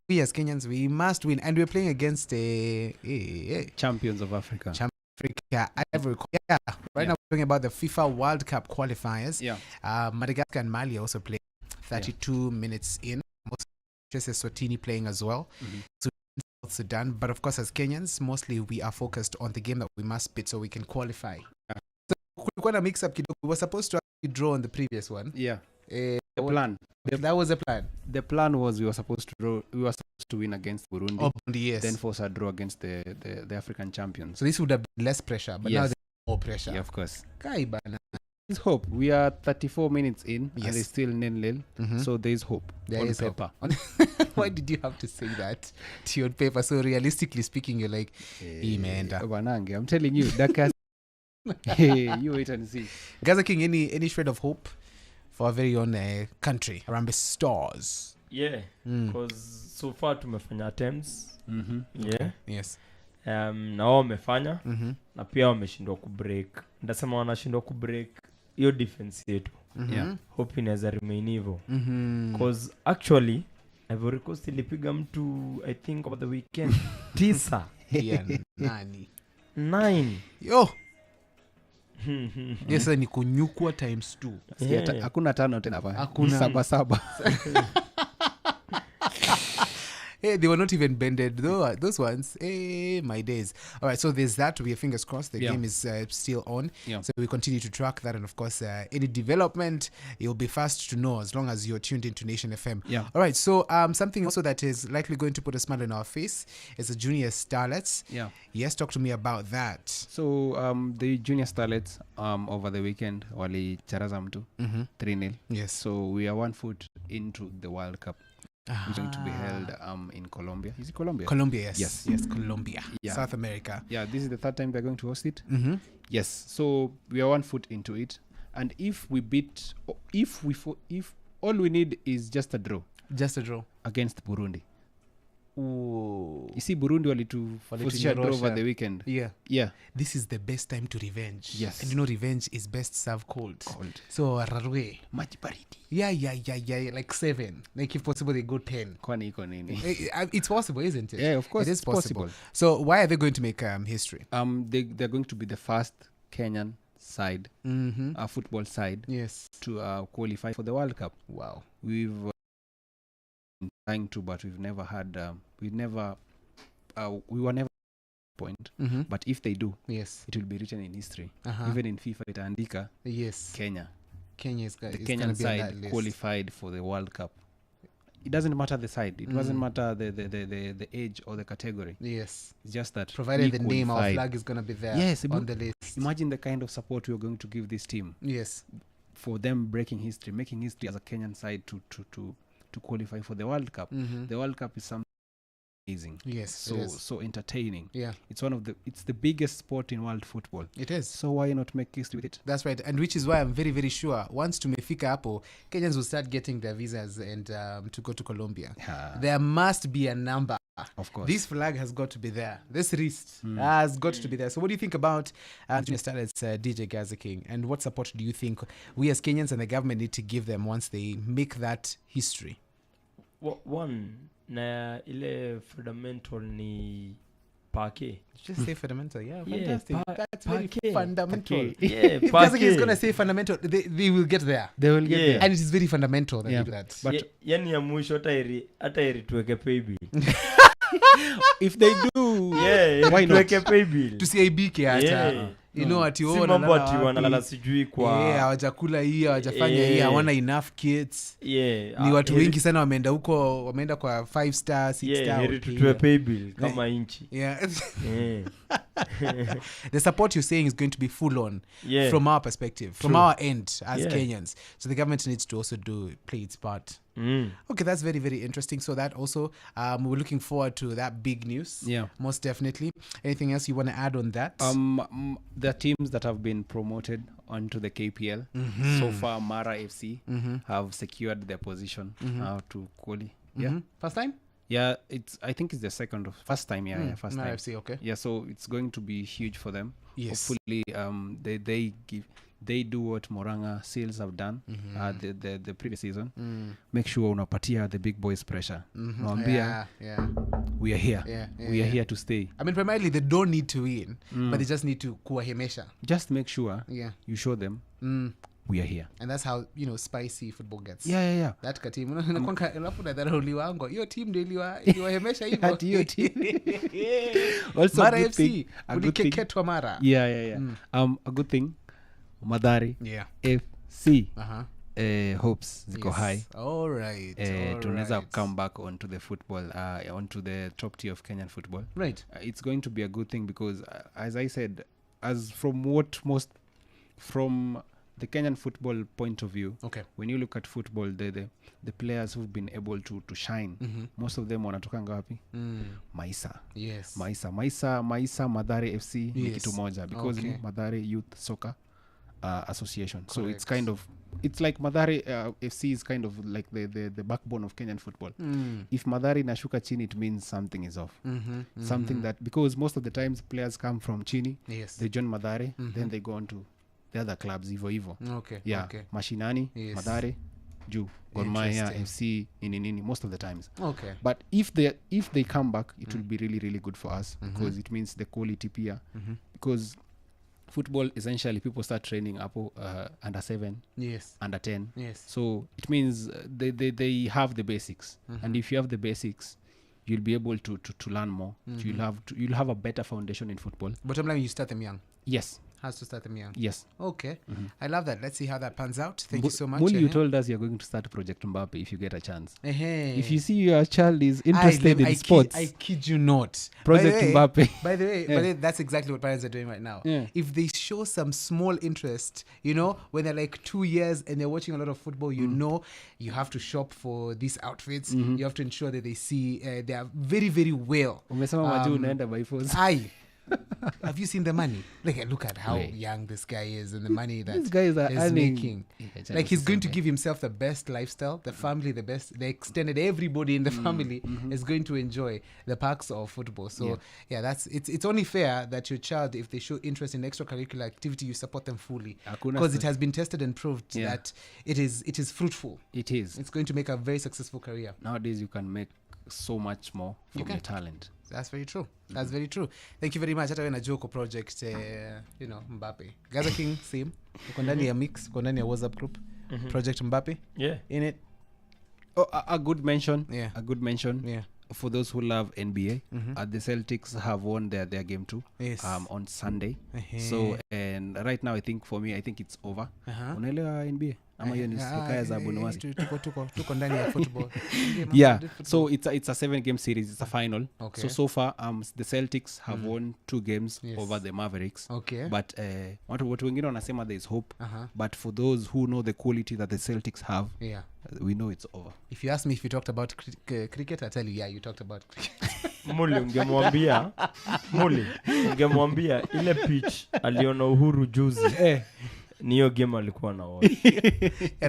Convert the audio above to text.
we as Kenyans, we must win. And we're playing against champions of Africa. Africa. Right now we're talking about the FIFA World Cup qualifiers. Madagascar and Mali also playing 32 minutes in. Just as Swatini playing as well. So South Sudan. But of course, as Kenyans, mostly we are focused on the game that we must beat so we can qualify. So kulikuwa mix up kidogo. We were supposed to draw on the previous one. The plan. That was the plan. The plan was we were supposed to win against Burundi. Yes. Then force a draw against the African champions. So this would have been less pressure, but now there's more pressure. Yeah, of course. Kaibana. There's hope. We are 34 minutes in and it's still 0-0. So there is hope. There on is paper. Why did you have to say that to your paper? So realistically speaking, you're like, I'm telling you, that you wait and see. Gaza King, any shred of hope for our very own country, Harambee Stars? Yeah, because so far tumefanya attempts. Yes. Na wao wamefanya na pia wameshindwa kubreak. Ndasema wanashindwa kubreak hiyo defense yetu. Hope inaweza remain hivyo. Because actually Ivory Coast ilipiga mtu I think over the weekend 9. 9. Yo. Yes, ni kunyukwa times 2. Hakuna tano tena hapa. Hakuna 7. Hey, they were not even bended though. Those ones, hey, my days. All right, so there's that. We have fingers crossed. The game is still on. So we continue to track that, and of course, any development, you'll be fast to know as long as you're tuned into Nation FM. All right. So something also that is likely going to put a smile on our face is the Junior Starlets. Yes, talk to me about that. So the Junior Starlets over the weekend wali charaza mtu 3-0. Yes. So we are 1 foot into the World Cup. It's going to be held in Colombia. Is it Colombia? Colombia, yes. Yes, Colombia. South America. Yeah, this is the 3rd time they're going to host it. Yes, so we are 1 foot into it. And if all we need is just a draw. Just a draw. Against Burundi. Ooh. You see, Burundi walitu draw over the weekend. Yeah. This is the best time to revenge. Yes. And you know revenge is best served cold. So rarwe. Maji baridi. Yeah. Like 7. Like if possible they go 10. Kwani iko nini? It's possible, isn't it? Yeah, of course. It is possible. So why are they going to make history? They're going to be the first Kenyan side, football side, to qualify for the World Cup. Wow. We've been trying to, but we've never had. We were never point. But if they do, it will be written in history. Even in FIFA, itaandika Kenya. The Kenyan side qualified for the World Cup. It doesn't matter the side. It doesn't matter the age or the category. Yes. It's just that provided the name, our flag is going to be there on the list. Imagine the kind of support we're going to give this team. Yes. For them making history as a Kenyan side to qualify for the World Cup. The World Cup is something amazing. Yes. So entertaining. Yeah. It's the biggest sport in world football. It is. So why not make history with it? That's right. And which is why I'm very, very sure once tumefika hapo, Kenyans will start getting their visas and to go to Colombia. There must be a number. Of course. This flag has got to be there. This wrist has got to be there. So what do you think about Junior Starlets, DJ Gaza King? And what support do you think we as Kenyans and the government need to give them once they make that history? One, na ile fundamental ni pake. Just say fundamental. Yeah, fantastic. That's very fundamental. Yeah, if Gaza King is going to say fundamental, they will get there. They will get there. And it is very fundamental that they do that. But yani ya mwisho hata iri tuweke pay bill. If they do, why not? Tuweke pay bill. Tusiaibike hata. You know ati wao mambo ati wanalala sijui kwa hawajakula hii, hawajafanya hii, hawana enough kids. Ni watu wengi sana wameenda huko, wameenda kwa 5 star 6 star. Tuwe pay bill kama inchi. The support you're saying is going to be full on from our perspective, from our end as Kenyans. So the government needs to also play its part. Okay, that's very, very interesting. So that also, we're looking forward to that big news. Yeah, most definitely. Anything else you want to add on that? The teams that have been promoted onto the KPL so far, Mara FC have secured their position to qualify. First time? Yeah, I think it's the first time. First time. FC, okay. Yeah, so it's going to be huge for them. Yes. Hopefully, they do what Moranga Seals have done the previous season. Make sure unapatia the big boys pressure. We are here. We are here to stay. I mean, primarily they don't need to win, but they just need to kuwahemesha. Just make sure you show them we are here. And that's how, spicy football gets. Yeah. That team. Your team ndio iliwahemesha hivyo. Your team. Also Mara good FC. Thing, a good thing. Mara. Yeah. A good thing. Madari. FC. Hopes ziko high. All right. Tunaweza come back onto the football, onto the top tier of Kenyan football. Right. It's going to be a good thing because, as I said, from the Kenyan football point of view, when you look at football, the players who've been able to shine, most of them wanatoka ngapi? Maisa. Yes. Maisa Madari FC ni kitu moja because Madari Youth Soccer Association. Correct. So it's like Madari FC is kind of like the backbone of Kenyan football. If Madari nashuka chini, it means something is off. Something that, because most of the times players come from chini, they join Madari, then they go on to the other clubs Ivo. Mashinani, Madare, Gor Mahia, FC, nini, most of the times. But if they come back, it will be really, really good for us because it means the quality pia. Because football, essentially, people start training up under 7, under 10. So it means they have the basics. And if you have the basics, you'll be able to learn more. You'll have a better foundation in football. Bottom line, you start them young. Yes. Has to start them young. Yes. Okay. I love that. Let's see how that pans out. Thank you so much. Muli, you told us you're going to start Project Mbappe if you get a chance. If you see your child is interested in sports. I kid you not. Project Mbappe. By the way, that's exactly what parents are doing right now. If they show some small interest, when they're like 2 years and they're watching a lot of football, you have to shop for these outfits. You have to ensure that they see they are very, very well. Have you seen the money? Look at how young this guy is and the money that these guys are making. Like, he's going to give himself the best lifestyle, the family the best, the extended, everybody in the family is going to enjoy the perks of football. So it's only fair that your child, if they show interest in extracurricular activity, you support them fully, because it has been tested and proved that it is fruitful. It's going to make a very successful career. Nowadays you can make so much more from your talent. That's very true. That's very true. Thank you very much. Hata wewe Joko project Mbappe. Gaza King theme. Uko ndani ya mix, uko ndani ya WhatsApp group. Project Mbappe. In it. A good mention. A good mention. For those who love NBA, the Celtics have won their game too on Sunday. So, and right now I think it's over. Unaelewa NBA? Ama hiyo ni hekaya za Bonawasi. Tuko ndani ya football. So it's a 7-game series. It's a final. So far the Celtics have won 2 games over the Mavericks. But watu wengine wanasema there is hope. But for those who know the quality that the Celtics have, we know it's over. If you ask me if you talked about cricket, I tell you, you talked about cricket. Muli ungemwambia ile pitch aliona Uhuru juzi. Niyo game alikuwa na watch.